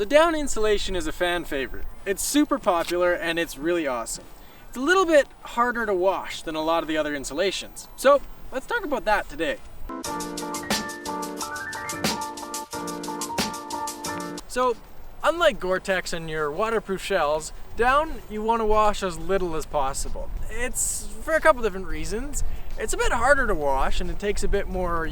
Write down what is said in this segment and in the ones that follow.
So down insulation is a fan favorite. It's super popular and it's really awesome. It's a little bit harder to wash than a lot of the other insulations. So let's talk about that today. So unlike Gore-Tex and your waterproof shells, down you want to wash as little as possible. It's for a couple different reasons. It's a bit harder to wash and it takes a bit more,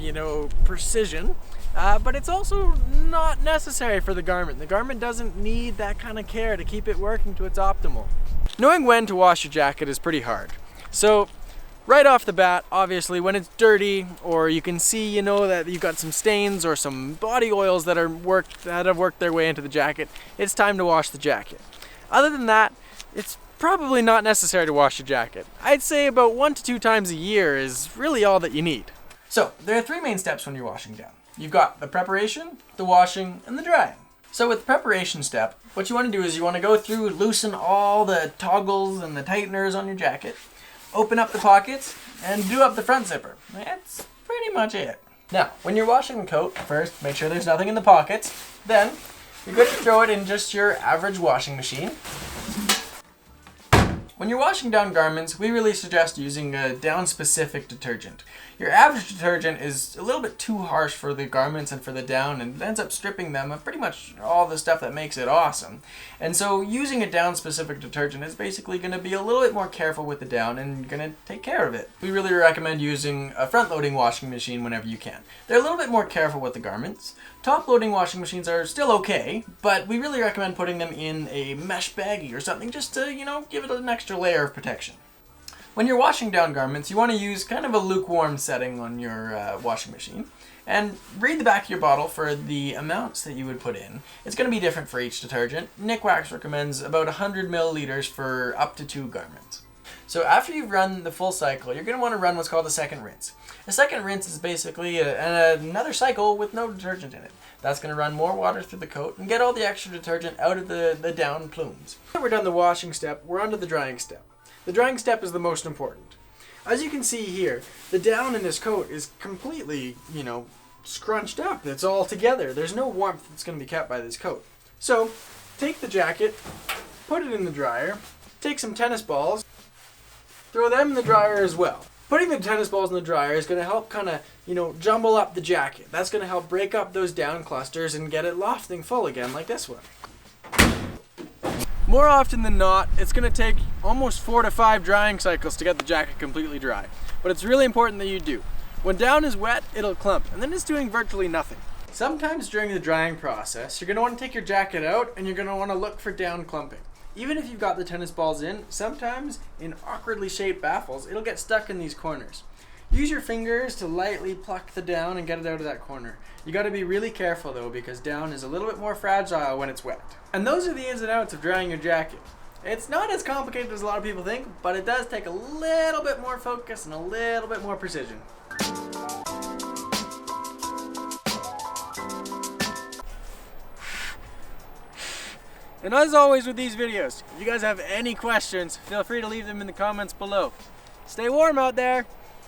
precision, but it's also not necessary for the garment. The garment doesn't need that kind of care to keep it working to its optimal. Knowing when to wash your jacket is pretty hard. So right off the bat, obviously, when it's dirty or you can see, that you've got some stains or some body oils that have worked their way into the jacket, it's time to wash the jacket. Other than that, it's probably not necessary to wash your jacket. I'd say about 1 to 2 times a year is really all that you need. So there are 3 main steps when you're washing down. You've got the preparation, the washing, and the drying. So with the preparation step, what you want to do is you want to go through, loosen all the toggles and the tighteners on your jacket, open up the pockets, and do up the front zipper. That's pretty much it. Now, when you're washing the coat, first make sure there's nothing in the pockets. Then you're good to throw it in just your average washing machine. When you're washing down garments, we really suggest using a down-specific detergent. Your average detergent is a little bit too harsh for the garments and for the down and ends up stripping them of pretty much all the stuff that makes it awesome. And so using a down-specific detergent is basically going to be a little bit more careful with the down and going to take care of it. We really recommend using a front-loading washing machine whenever you can. They're a little bit more careful with the garments. Top-loading washing machines are still okay, but we really recommend putting them in a mesh baggie or something just to, give it an extra layer of protection. When you're washing down garments, you want to use kind of a lukewarm setting on your washing machine and read the back of your bottle for the amounts that you would put in. It's going to be different for each detergent. Nikwax recommends about 100 milliliters for up to 2 garments. So after you've run the full cycle, you're going to want to run what's called a second rinse. A second rinse is basically another cycle with no detergent in it. That's going to run more water through the coat and get all the extra detergent out of the down plumes. Now we're done the washing step, we're on to the drying step. The drying step is the most important. As you can see here, the down in this coat is completely, scrunched up. It's all together. There's no warmth that's going to be kept by this coat. So take the jacket, put it in the dryer, take some tennis balls, throw them in the dryer as well. Putting the tennis balls in the dryer is going to help kind of, jumble up the jacket. That's going to help break up those down clusters and get it lofting full again like this one. More often than not, it's going to take almost 4 to 5 drying cycles to get the jacket completely dry. But it's really important that you do. When down is wet, it'll clump, and then it's doing virtually nothing. Sometimes during the drying process, you're going to want to take your jacket out and you're going to want to look for down clumping. Even if you've got the tennis balls in, sometimes in awkwardly shaped baffles, it'll get stuck in these corners. Use your fingers to lightly pluck the down and get it out of that corner. You got to be really careful though, because down is a little bit more fragile when it's wet. And those are the ins and outs of drying your jacket. It's not as complicated as a lot of people think, but it does take a little bit more focus and a little bit more precision. And as always with these videos, if you guys have any questions, feel free to leave them in the comments below. Stay warm out there!